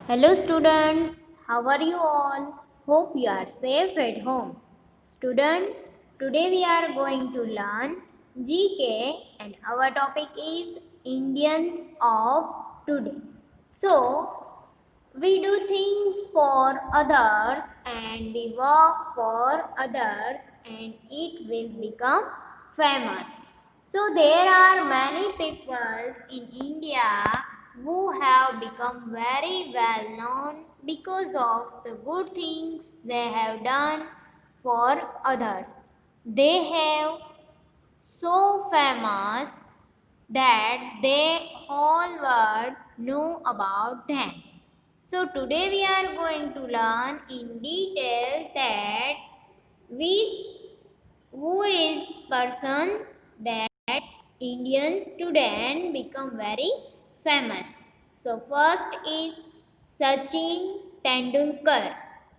Hello students, how are you all? Hope you are safe at home. Student, today we are going to learn GK and our topic is Indians of today. So, we do things for others and we work for others and it will become famous. So there are many people in India who have become very well known because of the good things they have done for others. They have so famous that the whole world know about them. So today we are going to learn in detail that which who is person that Indian student become very famous. So first is Sachin Tendulkar.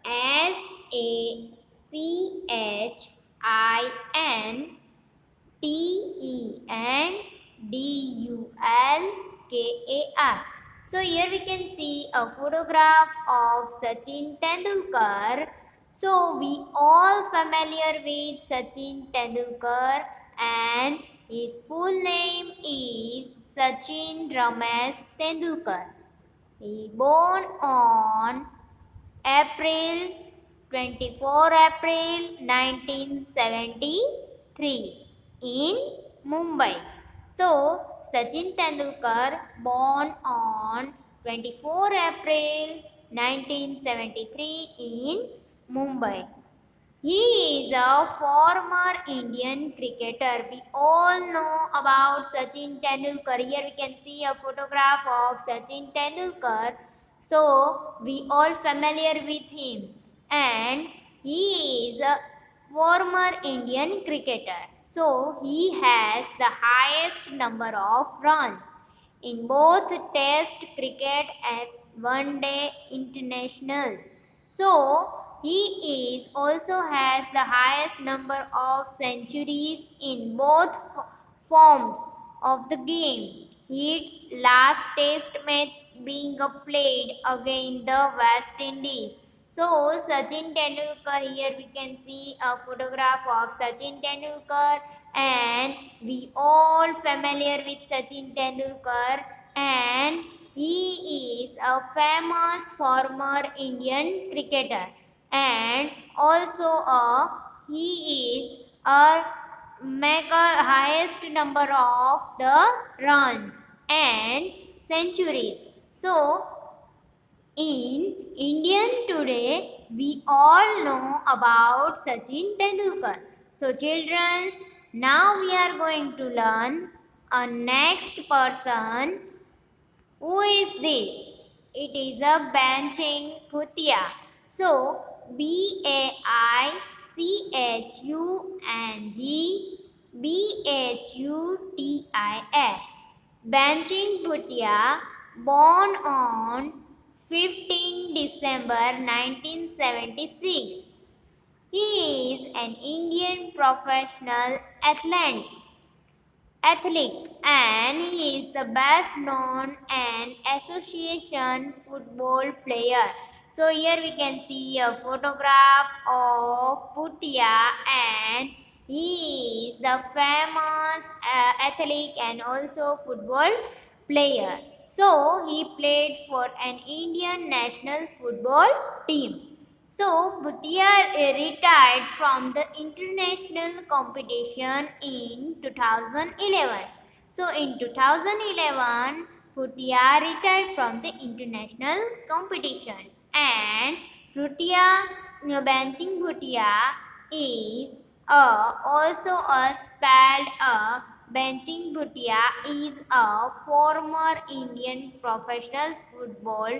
Sachin Tendulkar. So here we can see a photograph of Sachin Tendulkar. So we all familiar with Sachin Tendulkar and his full name is Sachin Ramesh Tendulkar. He born on April 24 April 1973 in Mumbai. So Sachin Tendulkar born on 24 April 1973 in Mumbai. He is a former Indian cricketer. We all know about Sachin Tendulkar. Here we can see a photograph of Sachin Tendulkar. So we all familiar with him. And he is a former Indian cricketer. So he has the highest number of runs in both test cricket and one day internationals. So he is also has the highest number of centuries in both forms of the game. Its last test match being played against the West Indies. So Sachin Tendulkar, here we can see a photograph of Sachin Tendulkar and we all familiar with Sachin Tendulkar and he is a famous former Indian cricketer and also he is a mega highest number of the runs and centuries. So in Indian today, we all know about Sachin Tendulkar. So, children, now we are going to learn a next person. Who is this? It is a Banching Bhutia. So, Bachung Bhutia. Banching Bhutia, born on 15 December 1976. He is an Indian professional athlete and he is the best known and association football player. So here we can see a photograph of Bhutia and he is the famous athlete and also football player. So he played for an Indian national football team. So Bhutia retired from the international competition in 2011. So in 2011, Bhutia retired from the international competitions and Banching Bhutia is also a spelled Banching Bhutia is a former Indian professional football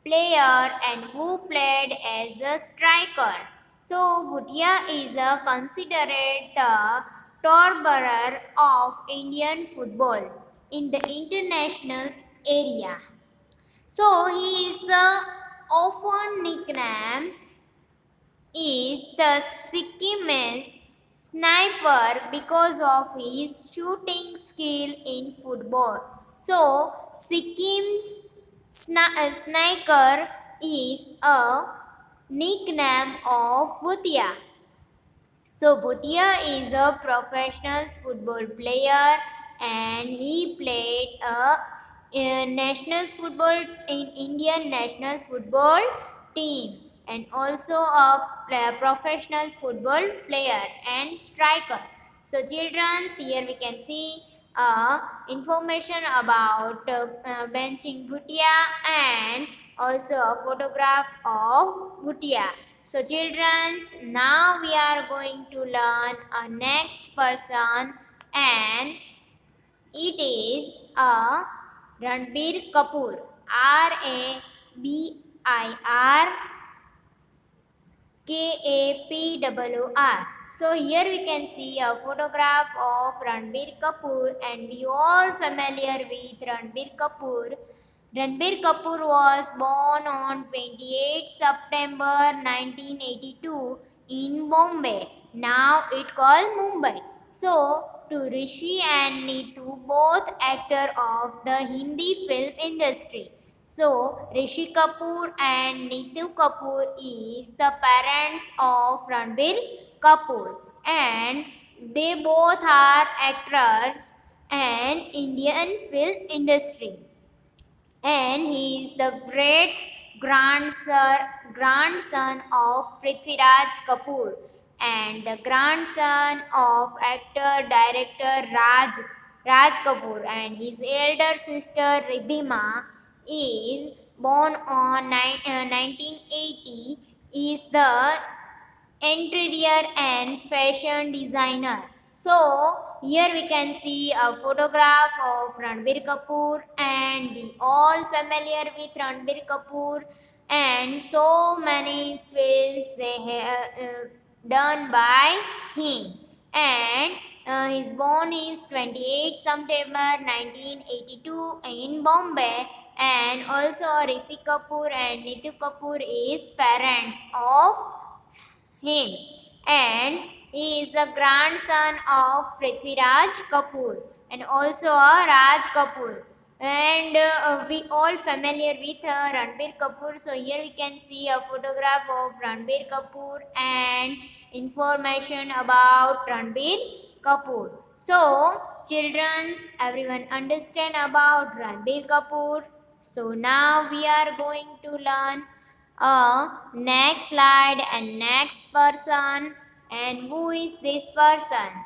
player and who played as a striker. So Bhutia is considered the torbearer of Indian football in the international area. So he is often nicknamed is the Sikkimese sniper because of his shooting skill in football. So Sikkim's Sniker is a nickname of Bhutia. So Bhutia is a professional football player and he played in national football in Indian national football team and also a professional football player and striker. So children, here we can see information about benching Bhutia and also a photograph of Bhutia. So children, now we are going to learn a next person and it is a Ranbir Kapoor. Rabir So here we can see a photograph of Ranbir Kapoor and we all familiar with Ranbir Kapoor. Ranbir Kapoor was born on 28 September 1982 in Bombay. Now it called Mumbai. So to Rishi and Neetu, both actor of the Hindi film industry. So Rishi Kapoor and Neetu Kapoor is the parents of Ranbir Kapoor and they both are actors and Indian film industry and he is the great grandson of Prithviraj Kapoor and the grandson of actor director Raj Kapoor and his elder sister Riddhima is born on 1980 is the interior and fashion designer. So here we can see a photograph of Ranbir Kapoor and we all familiar with Ranbir Kapoor and so many films they have done by him and his born is 28 September 1982 in Bombay and also Rishi Kapoor and Neetu Kapoor is parents of him and he is the grandson of Prithviraj Kapoor and also a Raj Kapoor and we all familiar with Ranbir Kapoor. So here we can see a photograph of Ranbir Kapoor and information about Ranbir Kapoor. So children, everyone understand about Ranbir Kapoor. So now we are going to learn next slide and next person and who is this person?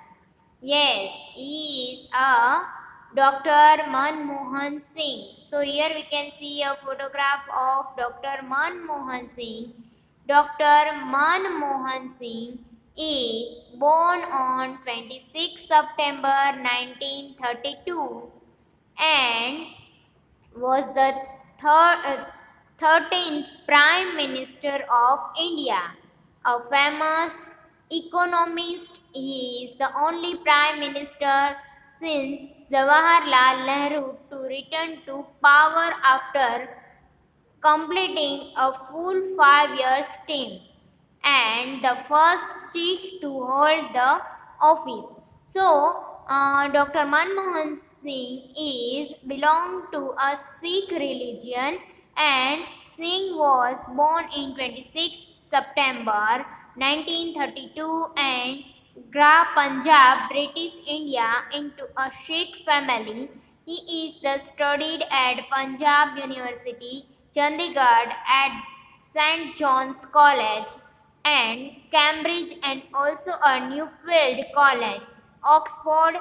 Yes, he is a Dr. Manmohan Singh. So here we can see a photograph of Dr. Manmohan Singh. Dr. Manmohan Singh is born on 26 September 1932 and was the 13th Prime Minister of India. A famous economist, he is the only Prime Minister since Jawaharlal Nehru to return to power after completing a full 5 year term and the first Sikh to hold the office. So, Dr. Manmohan Singh is belong to a Sikh religion and Singh was born in 26 September 1932 and Gra Punjab, British India into a Sikh family. He is the studied at Punjab University, Chandigarh at St. John's College and Cambridge and also a Newfield College, Oxford.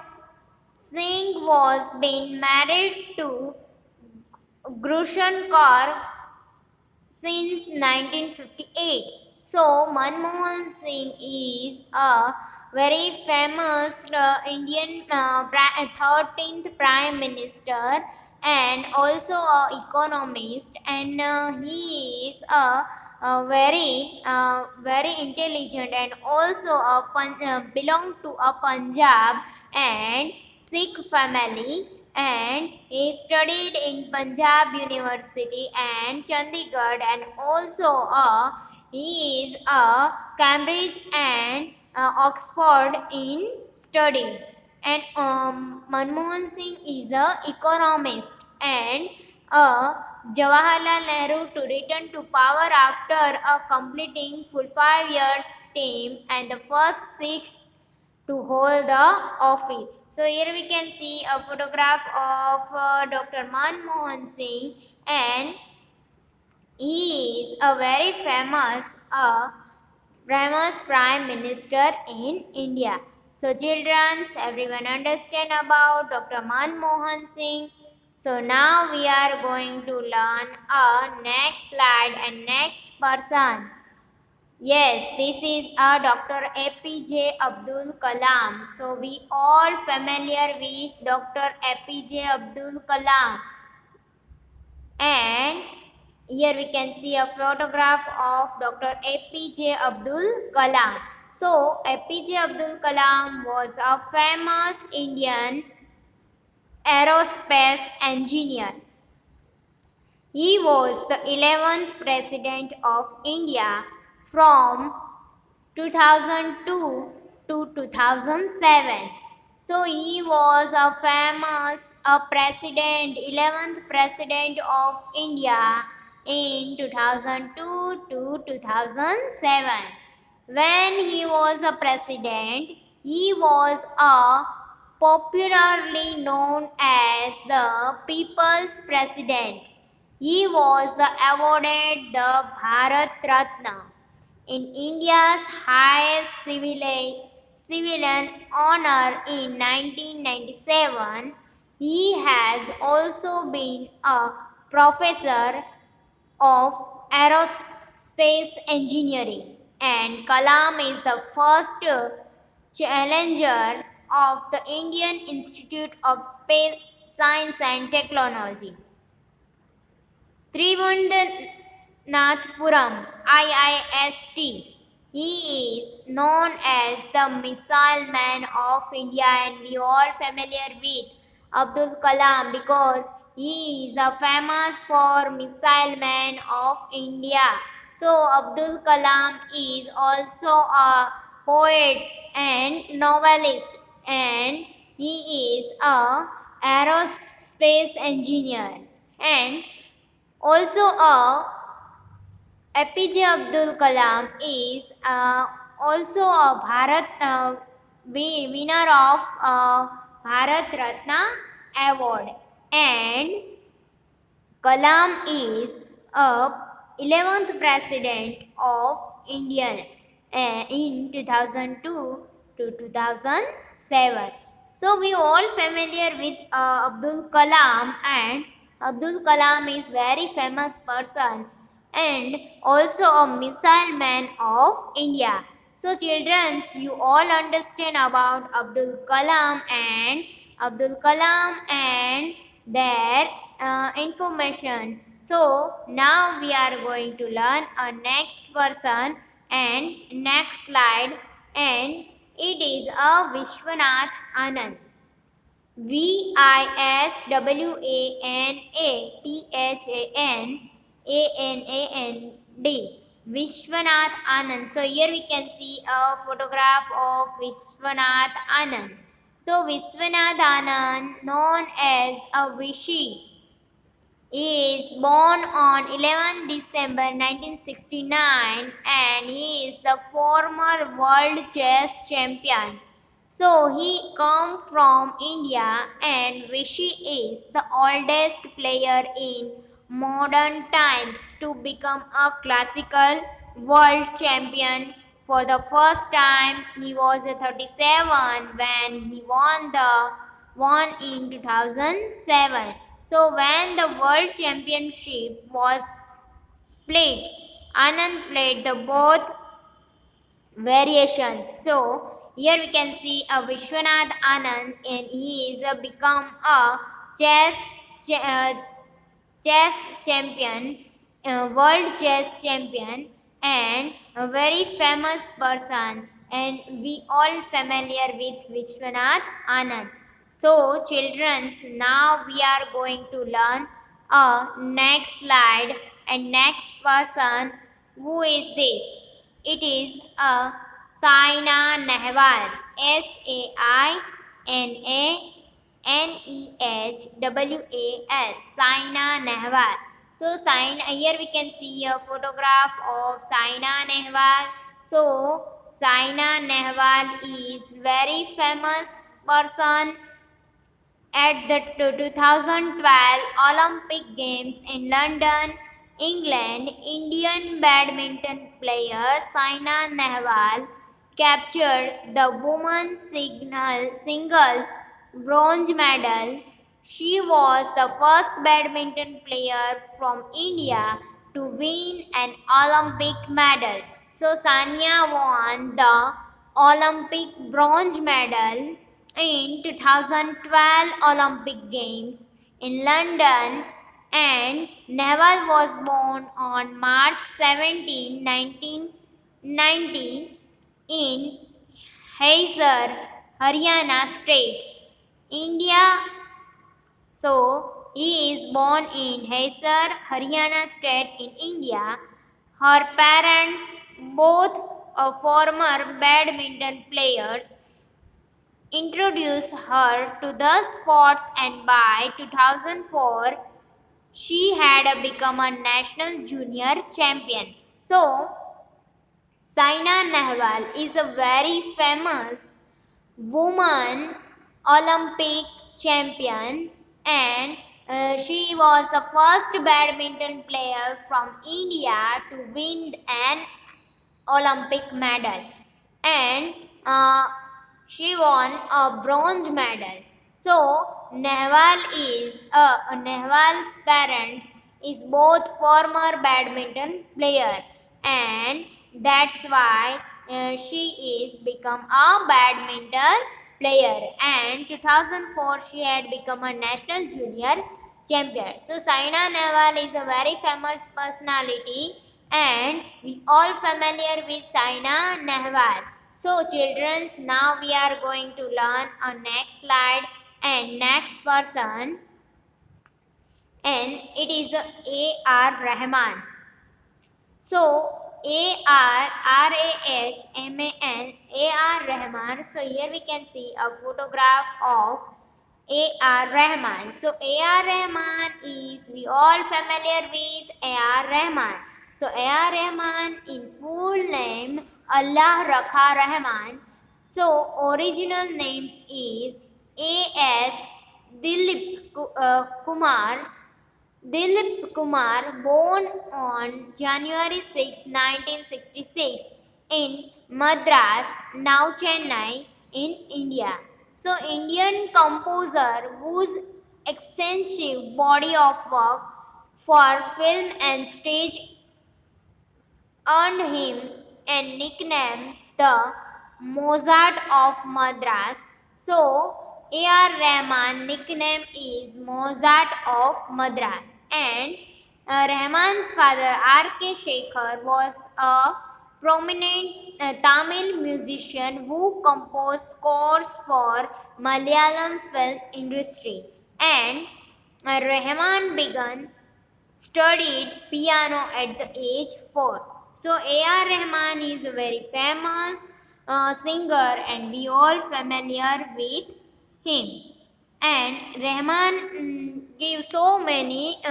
Singh was been married to Grushan Kaur since 1958. So Manmohan Singh is a very famous Indian 13th Prime Minister and also a economist and he is a very intelligent and also belong to a Punjab and Sikh family and he studied in Punjab University and Chandigarh and also he is a Cambridge and Oxford in study and Manmohan Singh is a economist and Jawaharlal Nehru to return to power after completing full 5 years term and the first 6 to hold the office. So here we can see a photograph of Dr. Manmohan Singh, and he is a very famous prime minister in India. So children, everyone understand about Dr. Manmohan Singh. So now we are going to learn a next slide and next person. Yes, this is Dr. APJ Abdul Kalam. So we all familiar with Dr. APJ Abdul Kalam. And here we can see a photograph of Dr. APJ Abdul Kalam. So APJ Abdul Kalam was a famous Indian aerospace engineer. He was the 11th president of India from 2002 to 2007. So he was a famous president, 11th president of India in 2002 to 2007. When he was a president, he was popularly known as the People's President. He was awarded the Bharat Ratna, in India's highest civilian honor in 1997. He has also been a professor of aerospace engineering, and Kalam is the first challenger of the Indian Institute of Space Science and Technology. Trivandrum IIST. He is known as the Missile Man of India, and we all familiar with Abdul Kalam because he is famous for Missile Man of India. So Abdul Kalam is also a poet and novelist, and he is a aerospace engineer, and also APJ Abdul Kalam is also a winner of Bharat Ratna award, and Kalam is a 11th president of India in 2002 to 2007. So we all familiar with Abdul Kalam, and Abdul Kalam is very famous person and also a missile man of India. So children, you all understand about Abdul Kalam and their information. So now we are going to learn a next person and next slide, and it is a Vishwanath Anand. Vishwanathanand. Vishwanath Anand. So here we can see a photograph of Vishwanath Anand. So Vishwanath Anand, known as a Vishy, is born on 11 December 1969, and he is the former world chess champion. So he come from India, and Vishy is the oldest player in modern times to become a classical world champion. For the first time, he was 37 when he won in 2007. So when the world championship was split, Anand played the both variations. So here we can see a Vishwanath Anand, and he is become a chess champion, world chess champion, and a very famous person, and we all familiar with Vishwanath Anand. So children, now we are going to learn a next slide and next person. Who is this? It is Saina Nehwal. Saina Nehwal, Saina Nehwal. So here we can see a photograph of Saina Nehwal. So Saina Nehwal is very famous person at the 2012 Olympic Games in London, England. Indian badminton player Saina Nehwal captured the women's singles bronze medal. She was the first badminton player from India to win an Olympic medal. So Sania won the Olympic bronze medal in 2012 Olympic Games in London, and Nehwal was born on March 17, 1990 in Hyder, Haryana state, India. So he is born in Hyder, Haryana state in India. Her parents, both former badminton players, introduced her to the sports, and by 2004 she had become a national junior champion. So Saina Nehwal is a very famous woman Olympic champion, and she was the first badminton player from India to win an Olympic medal, and she won a bronze medal. So Nehwal's parents is both former badminton player, and that's why she is become a badminton player. And 2004 she had become a national junior champion. So Saina Nehwal is a very famous personality, and we all familiar with Saina Nehwal. So childrens, now we are going to learn a next slide and next person, and it is A.R. Rahman. So A.R. Rahman. So here we can see a photograph of A.R. Rahman. So A.R. Rahman is, we all familiar with A.R. Rahman. So A.R. Rahman in full name Allah Rakha Rahman. So original names is A.S. Dilip Kumar, born on January 6, 1966 in Madras, now Chennai, in India. So Indian composer whose extensive body of work for film and stage earned him a nickname, the Mozart of Madras. So A.R. Rahman nickname is Mozart of Madras, and Rahman's father R.K. Shekhar was a prominent Tamil musician who composed scores for Malayalam film industry, and Rahman began studied piano at the age 4. So A.R. Rahman is a very famous singer, and we all familiar with him. And Rahman gave so many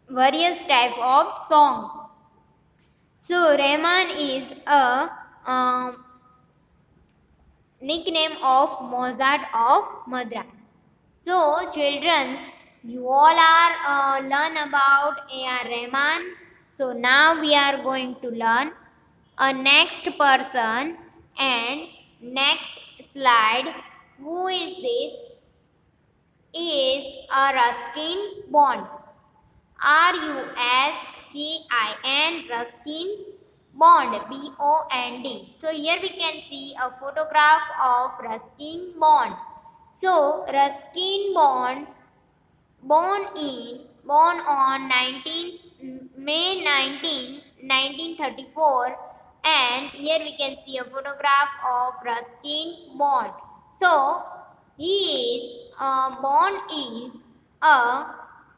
various type of song. So Rahman is a nickname of Mozart of Madras. So children, you all are learn about A.R. Rahman. So now we are going to learn a next person, and next slide. Who is this? Is a Ruskin Bond. Ruskin, Ruskin Bond, Bond. So here we can see a photograph of Ruskin Bond. So Ruskin Bond born on May 19, 1934, and here we can see a photograph of Ruskin Bond. So he is a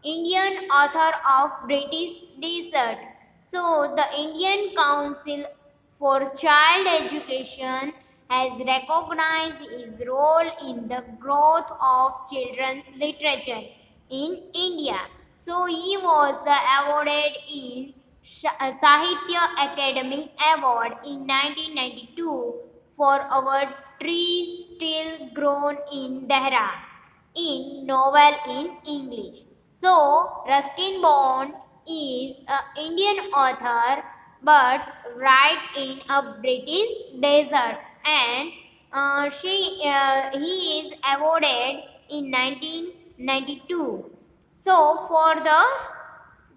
Indian author of British descent. So the Indian Council for Child Education has recognized his role in the growth of children's literature in India. So he was the awarded in Sahitya Academy Award in 1992 for our trees still grown in Dehra in novel in English. So Ruskin Bond is an Indian author but write in a British desert and he is awarded in 1992. So for the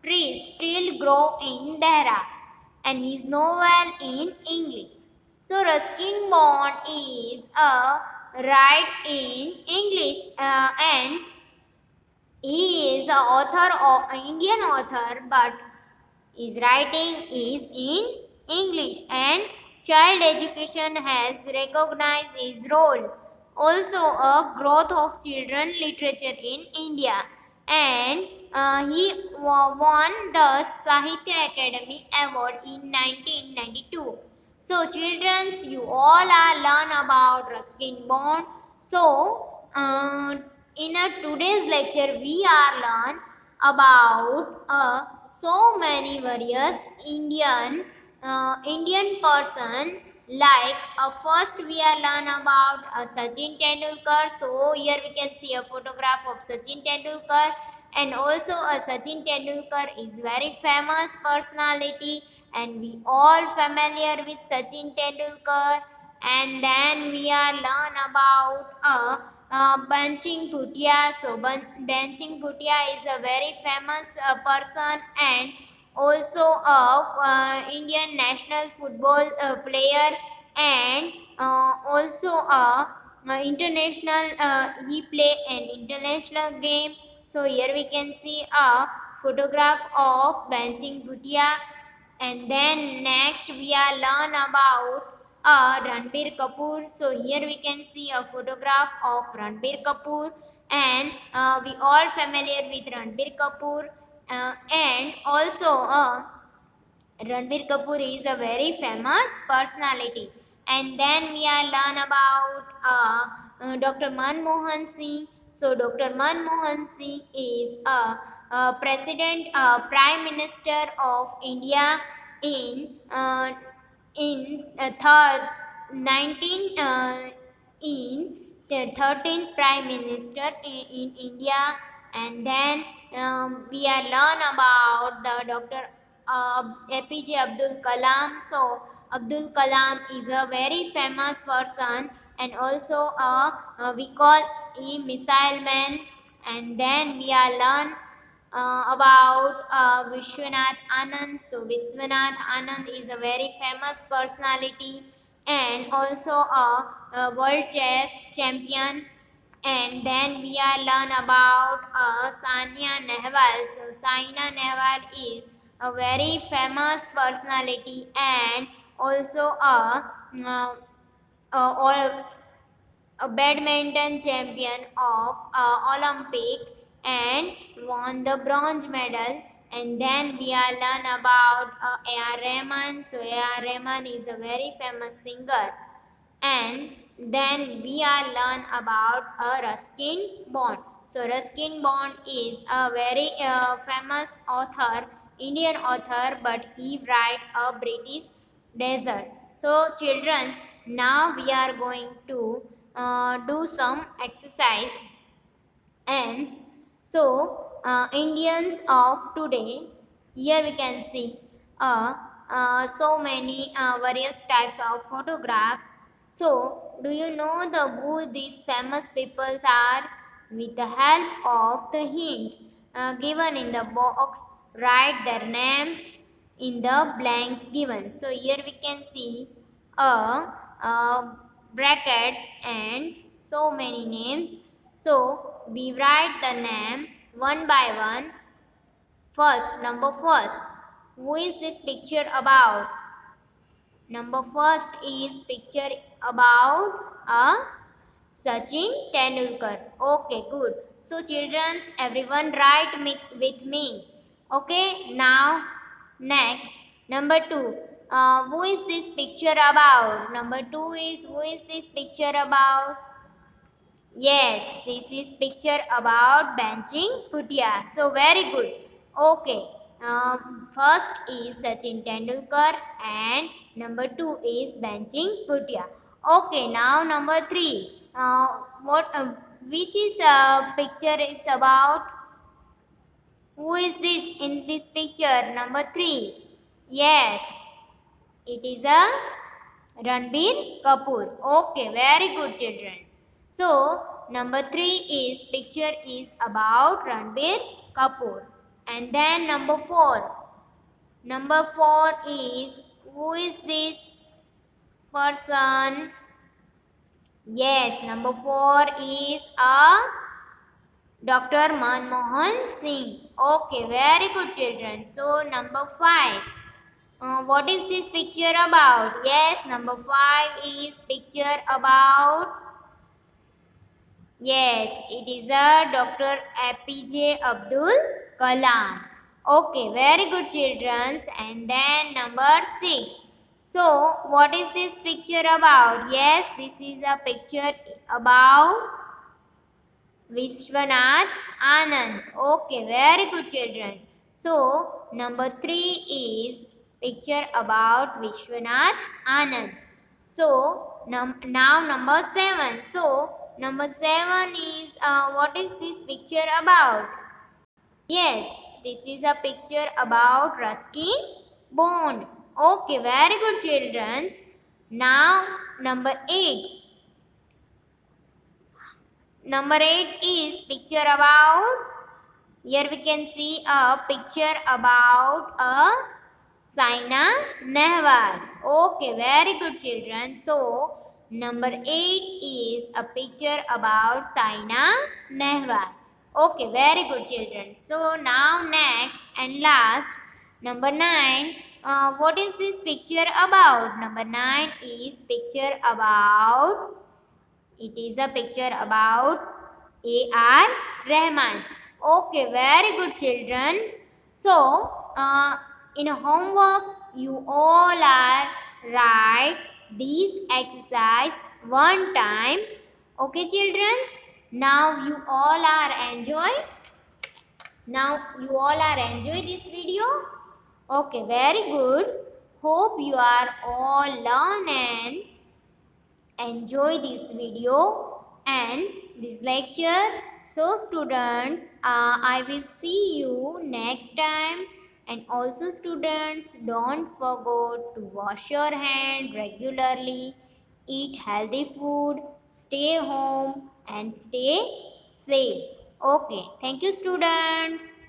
trees still grow in Dehra and his novel in English. So Ruskin Bond is a write in English and he is a author of Indian author but his writing is in English and child education has recognized his role. Also a growth of children literature in India and he won the Sahitya Academy Award in 1992. So childrens, you all are learn about Ruskin Bond. So in a today's lecture we are learn about so many various Indian person like first we are learn about Sachin Tendulkar. So here we can see a photograph of Sachin Tendulkar and also Sachin Tendulkar is very famous personality and we all familiar with Sachin Tendulkar and then we are learn about Banching Bhutia. So Banching Bhutia is a very famous person and also of Indian national football player and also international he play an international game. So here we can see a photograph of Banching Bhutia and then next we are learn about Ranbir Kapoor. So here we can see a photograph of Ranbir Kapoor and we all familiar with Ranbir Kapoor and also Ranbir Kapoor is a very famous personality. And then we are learn about Dr. Manmohan Singh. So Dr. Manmohan Singh is a president, prime minister of India in third 19 in the 13th prime minister in India and then we are learn about the Dr. APJ Abdul Kalam. So Abdul Kalam is a very famous person and also we call him missile man and then we are learn about Vishwanath Anand. So Vishwanath Anand is a very famous personality and also a world chess champion. And then we are learn about Sania Nehwal. So Saina Nehwal is a very famous personality and also all a badminton champion of Olympic and won the bronze medal. And then we are learn about A.R. Rahman. So A.R. Rahman is a very famous singer. And then we are learn about Ruskin Bond. So Ruskin Bond is a very famous author, Indian author, but he write a British desert. So childrens, now we are going to do some exercise and so Indians of today, here we can see so many various types of photographs. So do you know who these famous peoples are? With the help of the hint given in the box, write their names in the blanks given. So here we can see brackets and so many names. So we write the name one by one. First, who is this picture about? Number first is picture about Sachin Tendulkar. Okay, good. So childrens, everyone write with me. Okay, now next, number 2. who is this picture about? Number 2 is, who is this picture about? Yes, this is picture about benching Bhutia. So very good. Okay. First is Sachin Tendulkar and number 2 is benching Bhutia. Okay, now number 3. What? Which is picture is about? Who is this in this picture? Number 3. Yes, it is a Ranbir Kapoor. Okay, very good, children. So, number 3 is picture is about Ranbir Kapoor. And then number 4. Number 4 is, who is this person? Yes, number 4 is a Dr. Manmohan Singh. Okay, very good, children. So, number 5. What is this picture about? Yes, number 5 is picture about. Yes, it is a Dr. APJ Abdul Kalam. Okay, very good, children. And then number 6. So, what is this picture about? Yes, this is a picture about Vishwanath Anand. Okay, very good, children. So, number 3 is picture about Vishwanath Anand. So, now number 7. So, number 7 is, what is this picture about? Yes, this is a picture about Ruskin Bond. Okay, very good, children. Now, number 8. Number 8 is picture about. Here we can see a picture about a Saina Nehwal. Okay, very good, children. So, number 8 is a picture about Saina Nehwal. Okay, very good, children. So, now next and last, number 9. What is this picture about? Number 9 is picture about. It is a picture about A.R. Rahman. Okay, very good, children. So, in a homework, you all are write these exercise one time. Okay, children. Now you all are enjoy. Now you all are enjoy this video. Okay, very good. Hope you are all learn and enjoy this video and this lecture. So students, I will see you next time. And also students, don't forget to wash your hand regularly, eat healthy food, stay home and stay safe. Okay, thank you students.